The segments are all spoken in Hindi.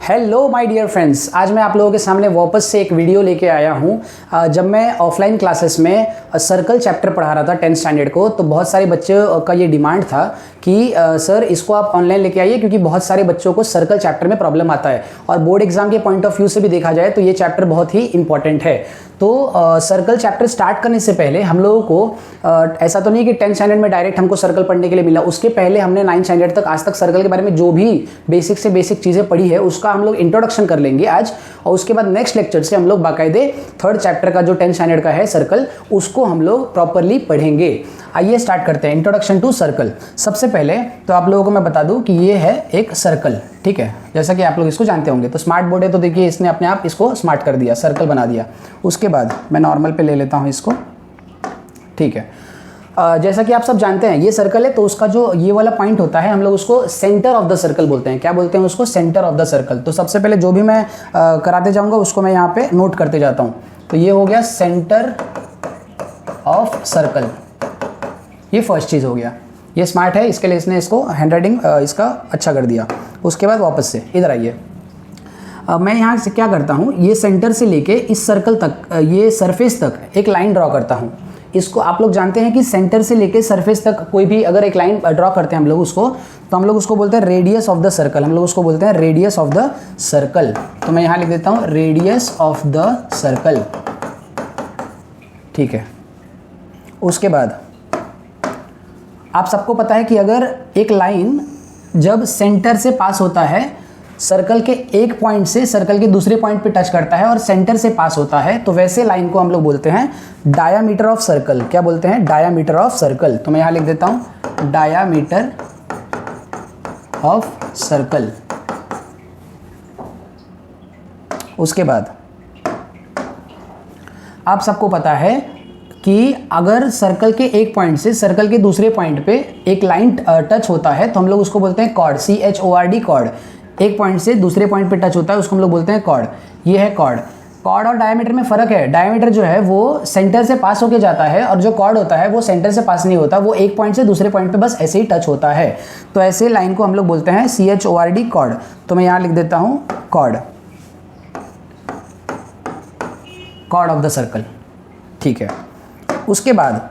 हेलो माय डियर फ्रेंड्स, आज मैं आप लोगों के सामने वापस से एक वीडियो लेके आया हूँ। जब मैं ऑफलाइन क्लासेस में सर्कल चैप्टर पढ़ा रहा था 10th स्टैंडर्ड को, तो बहुत सारे बच्चों का ये डिमांड था कि सर इसको आप ऑनलाइन लेके आइए, क्योंकि बहुत सारे बच्चों को सर्कल चैप्टर में प्रॉब्लम आता है और बोर्ड एग्जाम के पॉइंट ऑफ व्यू से भी देखा जाए तो ये चैप्टर बहुत ही इंपॉर्टेंट है। तो सर्कल चैप्टर स्टार्ट करने से पहले हम लोगों को ऐसा तो नहीं कि 10th स्टैंडर्ड में डायरेक्ट हमको सर्कल पढ़ने के लिए मिला, उसके पहले हमने 9th स्टैंडर्ड तक आज तक सर्कल के बारे में जो भी बेसिक से बेसिक चीज़ें पढ़ी है उसका हम लोग इंट्रोडक्शन कर लेंगे आज, और उसके बाद नेक्स्ट लेक्चर से हम लोग बाकायदे 3rd चैप्टर का जो 10th स्टैंडर्ड का है सर्कल, उसको हम लोग प्रॉपरली पढ़ेंगे। आइए स्टार्ट करते हैं इंट्रोडक्शन टू सर्कल। सबसे पहले तो आप लोगों को मैं बता दूं कि ये है एक सर्कल, ठीक है, जैसा कि आप लोग इसको जानते होंगे। तो स्मार्ट बोर्ड है तो देखिए इसने अपने आप इसको स्मार्ट कर दिया, सर्कल बना दिया। उसके बाद मैं नॉर्मल पे ले लेता हूँ इसको, ठीक है। जैसा कि आप सब जानते हैं ये सर्कल है, तो उसका जो ये वाला पॉइंट होता है हम लोग उसको सेंटर ऑफ द सर्कल बोलते हैं। क्या बोलते हैं उसको? Centre of the circle. तो सबसे पहले जो भी मैं कराते जाऊंगा उसको मैं यहाँ पे नोट करते जाता हूँ। तो ये हो गया सेंटर ऑफ सर्कल, ये फर्स्ट चीज़ हो गया। ये स्मार्ट है, इसके लिए इसने इसको हैंडराइटिंग इसका अच्छा कर दिया। उसके बाद वापस से इधर आइए। मैं यहाँ से क्या करता हूँ, ये सेंटर से लेके इस सर्कल तक, ये सरफेस तक एक लाइन ड्रॉ करता हूँ। इसको आप लोग जानते हैं कि सेंटर से लेके सरफेस तक कोई भी अगर एक लाइन ड्रॉ करते हैं हम लोग उसको, तो हम लोग उसको बोलते हैं रेडियस ऑफ द सर्कल। हम लोग उसको बोलते हैं रेडियस ऑफ द सर्कल। तो मैं यहाँ लिख देता हूँ रेडियस ऑफ द सर्कल, ठीक है। उसके बाद आप सबको पता है कि अगर एक लाइन जब सेंटर से पास होता है, सर्कल के एक पॉइंट से सर्कल के दूसरे पॉइंट पे टच करता है और सेंटर से पास होता है, तो वैसे लाइन को हम लोग बोलते हैं डायामीटर ऑफ सर्कल। क्या बोलते हैं? Diameter of circle. तो मैं यहां लिख देता हूं डायामीटर ऑफ सर्कल। उसके बाद आप सबको पता है कि अगर सर्कल के एक पॉइंट से सर्कल के दूसरे पॉइंट पे एक लाइन टच होता है तो हम लोग उसको बोलते हैं कॉर्ड, CHORD, कॉर्ड। एक पॉइंट से दूसरे पॉइंट पे टच होता है उसको हम लोग बोलते हैं कॉर्ड। ये है कॉर्ड। कॉर्ड और डायमीटर में फर्क है। डायमीटर जो है वो सेंटर से पास होके जाता है और जो कॉर्ड होता है वो सेंटर से पास नहीं होता, वो एक पॉइंट से दूसरे पॉइंट पे बस ऐसे ही टच होता है। तो ऐसे लाइन को हम लोग बोलते हैं CHORD, कॉर्ड। तो मैं यहां लिख देता हूं chord, chord of the circle, ठीक है। उसके बाद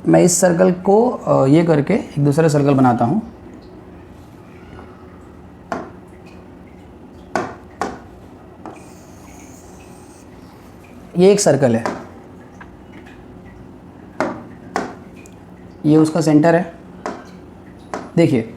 मैं इस सर्कल को ये करके एक दूसरा सर्कल बनाता हूं। ये एक सर्कल है, ये उसका सेंटर है। देखिए,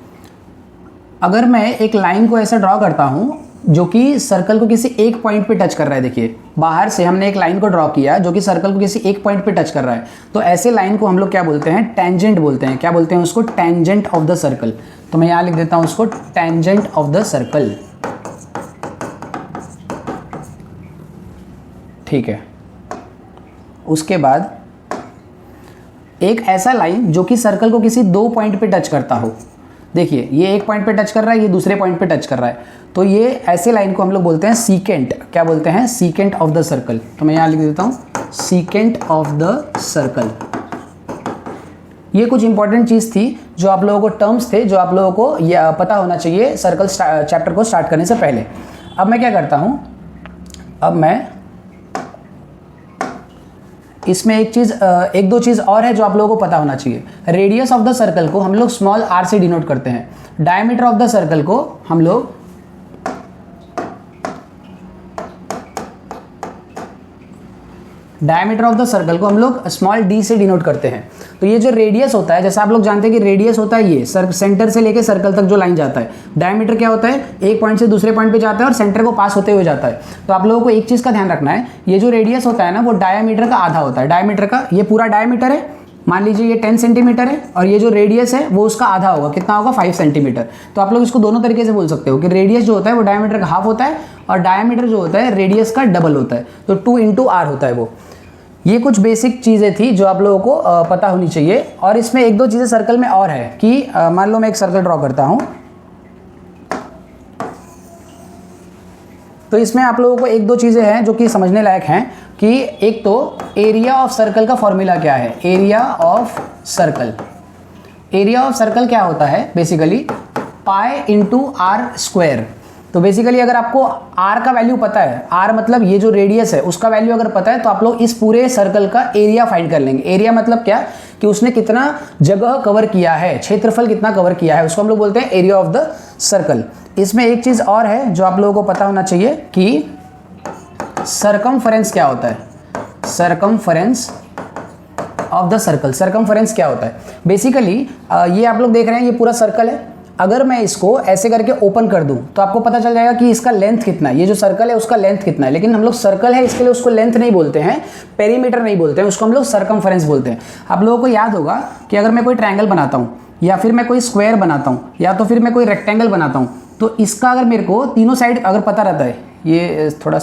अगर मैं एक लाइन को ऐसा ड्रॉ करता हूं जो कि सर्कल को किसी एक पॉइंट पे टच कर रहा है, देखिए बाहर से हमने एक लाइन को ड्रॉ किया जो कि सर्कल को किसी एक पॉइंट पे टच कर रहा है, तो ऐसे लाइन को हम लोग क्या बोलते हैं? टेंजेंट बोलते हैं। क्या बोलते हैं उसको? Tangent of the circle. तो मैं यहां लिख देता हूं उसको टेंजेंट ऑफ द सर्कल, ठीक है। उसके बाद एक ऐसा लाइन जो कि सर्कल को किसी दो पॉइंट पे टच करता हो। देखिए ये एक पॉइंट पे टच कर रहा है, ये दूसरे पॉइंट पे टच कर रहा है, तो ये ऐसे लाइन को हम लोग बोलते हैं सीकेंट। क्या बोलते हैं? Secant of the circle. तो मैं यहां लिख देता हूं सीकेंट ऑफ द सर्कल। ये कुछ इंपॉर्टेंट चीज थी जो आप लोगों को, टर्म्स थे जो आप लोगों को ये पता होना चाहिए सर्कल चैप्टर को स्टार्ट करने से पहले। अब मैं क्या करता हूं, अब मैं इसमें एक दो चीज और है जो आप लोगों को पता होना चाहिए। रेडियस ऑफ द सर्कल को हम लोग स्मॉल r से डिनोट करते हैं। डायमीटर ऑफ द सर्कल को हम लोग स्मॉल d से डिनोट करते हैं। तो ये जो रेडियस होता है, जैसे आप लोग जानते हैं कि रेडियस होता है ये सेंटर से लेके सर्कल तक जो लाइन जाता है। डायमीटर क्या होता है? एक पॉइंट से दूसरे पॉइंट पे जाता है और सेंटर को पास होते हुए जाता है। तो आप लोगों को एक चीज का ध्यान रखना है, ये जो रेडियस होता है ना वो डायमीटर का आधा होता है। डायमीटर का ये पूरा डायमीटर है, मान लीजिए ये 10 सेंटीमीटर है, और ये जो रेडियस है वो उसका आधा होगा। कितना होगा? 5 सेंटीमीटर। तो आप लोग इसको दोनों तरीके से बोल सकते हो कि रेडियस जो होता है वो डायमीटर का हाफ होता है और डायमीटर जो होता है रेडियस का डबल होता है। तो 2 × r होता है वो। ये कुछ बेसिक चीज़ें थी जो आप लोगों को पता होनी चाहिए। और इसमें एक दो चीज़ें सर्कल में और है कि मान लो मैं एक सर्कल ड्रॉ करता हूं, तो इसमें आप लोगों को एक दो चीज़ें हैं जो कि समझने लायक हैं कि एक तो एरिया ऑफ सर्कल का फॉर्मूला क्या है। Area of circle, area of circle क्या होता है? Basically pi into r square. तो बेसिकली अगर आपको r का वैल्यू पता है, r मतलब ये जो रेडियस है उसका वैल्यू अगर पता है, तो आप लोग इस पूरे सर्कल का एरिया फाइंड कर लेंगे। एरिया मतलब क्या कि उसने कितना जगह कवर किया है, क्षेत्रफल कितना कवर किया है, उसको हम लोग बोलते हैं एरिया ऑफ द सर्कल। इसमें एक चीज और है जो आप लोगों को पता होना चाहिए कि सरकमफेरेंस क्या होता है। Circumference of the circle, circumference क्या होता है? बेसिकली ये आप लोग देख रहे हैं, ये पूरा सर्कल है। अगर मैं इसको ऐसे करके ओपन कर दूं तो आपको पता चल जाएगा कि इसका लेंथ कितना है, ये जो सर्कल है उसका लेंथ कितना है। लेकिन हम लोग सर्कल है इसके लिए उसको लेंथ नहीं बोलते हैं, पेरीमीटर नहीं बोलते हैं, उसको हम लोग सरकमफेरेंस बोलते हैं। आप लोगों को याद होगा कि अगर मैं कोई ट्रायंगल बनाता हूँ या फिर मैं कोई स्क्वायर बनाता हूँ या तो फिर मैं कोई रेक्टेंगल बनाता हूँ, तो इसका अगर मेरे को तीनों साइड अगर पता रहता है, ये थोड़ा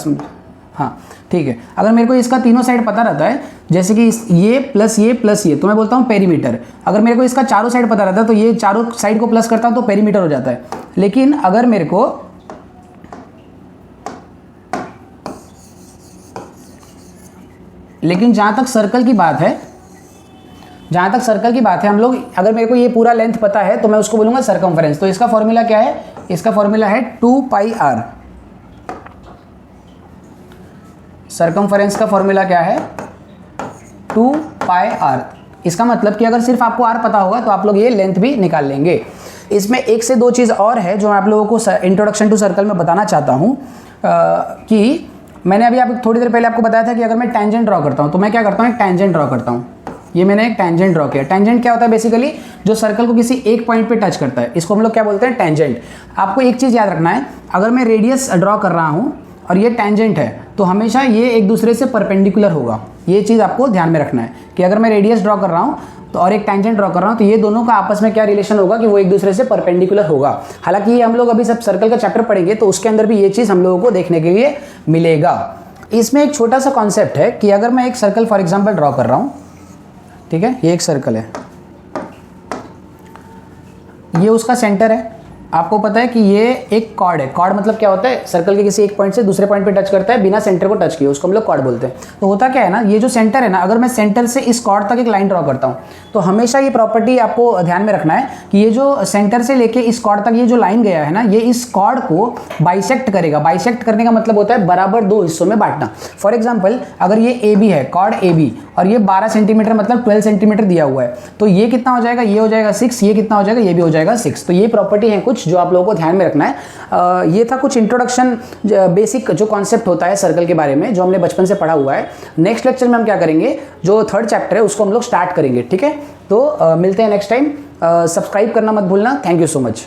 हाँ ठीक है, अगर मेरे को इसका तीनों साइड पता रहता है, जैसे कि ये प्लस ये, तो मैं बोलता हूँ पेरीमीटर। अगर मेरे को इसका चारों साइड पता रहता है तो ये चारों साइड को प्लस करता हूँ तो पेरीमीटर हो जाता है। लेकिन अगर मेरे को जहां तक सर्कल की बात है, हम लोग अगर मेरे को ये पूरा लेंथ पता है तो मैं उसको बोलूंगा सरकमफेरेंस। तो इसका फॉर्मूला क्या है? इसका फॉर्मूला है 2πr। सरकमफेरेंस का फॉर्मूला क्या है? 2πr। इसका मतलब कि अगर सिर्फ आपको r पता होगा तो आप लोग ये लेंथ भी निकाल लेंगे। इसमें एक से दो चीज़ और है जो मैं आप लोगों को इंट्रोडक्शन टू सर्कल में बताना चाहता हूँ कि मैंने अभी थोड़ी देर पहले आपको बताया था कि अगर मैं टेंजेंट ड्रॉ करता हूँ तो मैं क्या करता हूँ, एक टेंजेंट ड्रॉ करता हूँ। ये मैंने एक टेंजेंट ड्रॉ किया। टेंजेंट क्या होता है? बेसिकली जो सर्कल को किसी एक पॉइंट पे टच करता है, इसको हम लोग क्या बोलते हैं? टेंजेंट। आपको एक चीज़ याद रखना है, अगर मैं रेडियस ड्रॉ कर रहा हूँ और ये टेंजेंट है तो हमेशा ये एक दूसरे से परपेंडिकुलर होगा। ये चीज़ आपको ध्यान में रखना है कि अगर मैं रेडियस ड्रॉ कर रहा हूँ तो और एक टेंजेंट ड्रॉ कर रहा हूँ तो ये दोनों का आपस में क्या रिलेशन होगा कि वो एक दूसरे से परपेंडिकुलर होगा। हालांकि ये हम लोग अभी सब सर्कल का चैप्टर पढ़ेंगे तो उसके अंदर भी ये चीज़ हम लोगों को देखने के लिए मिलेगा। इसमें एक छोटा सा कॉन्सेप्ट है कि अगर मैं एक सर्कल फॉर एग्जाम्पल ड्रॉ कर रहा हूँ, ठीक है, ये एक सर्कल है, ये उसका सेंटर है। आपको पता है कि ये एक कॉर्ड है। कॉर्ड मतलब क्या होता है? सर्कल के किसी एक पॉइंट से दूसरे पॉइंट पे टच करता है बिना सेंटर को टच किए, उसको हम लोग कॉर्ड बोलते हैं। तो होता क्या है ना, ये जो सेंटर है ना, अगर मैं सेंटर से इस कॉर्ड तक एक लाइन ड्रॉ करता हूँ तो हमेशा ये प्रॉपर्टी आपको ध्यान में रखना है कि ये जो सेंटर से लेके इस कॉर्ड तक ये जो लाइन गया है ना, ये इस कॉर्ड को बाइसेक्ट करेगा। बाइसेक्ट करने का मतलब होता है बराबर दो हिस्सों में बांटना। फॉर एग्जाम्पल अगर ये ए बी है, कॉर्ड ए बी, और ये 12 सेंटीमीटर मतलब 12 सेंटीमीटर दिया हुआ है, तो ये कितना हो जाएगा? ये हो जाएगा 6। ये कितना हो जाएगा? ये भी हो जाएगा 6। तो ये प्रॉपर्टी है कुछ जो आप लोगों को ध्यान में रखना है। ये था कुछ इंट्रोडक्शन, बेसिक जो कॉन्सेप्ट होता है सर्कल के बारे में जो हमने बचपन से पढ़ा हुआ है। नेक्स्ट लेक्चर में हम क्या करेंगे, जो थर्ड चैप्टर है उसको हम लोग स्टार्ट करेंगे, ठीक है। तो मिलते हैं नेक्स्ट टाइम। सब्सक्राइब करना मत भूलना। Thank you so much.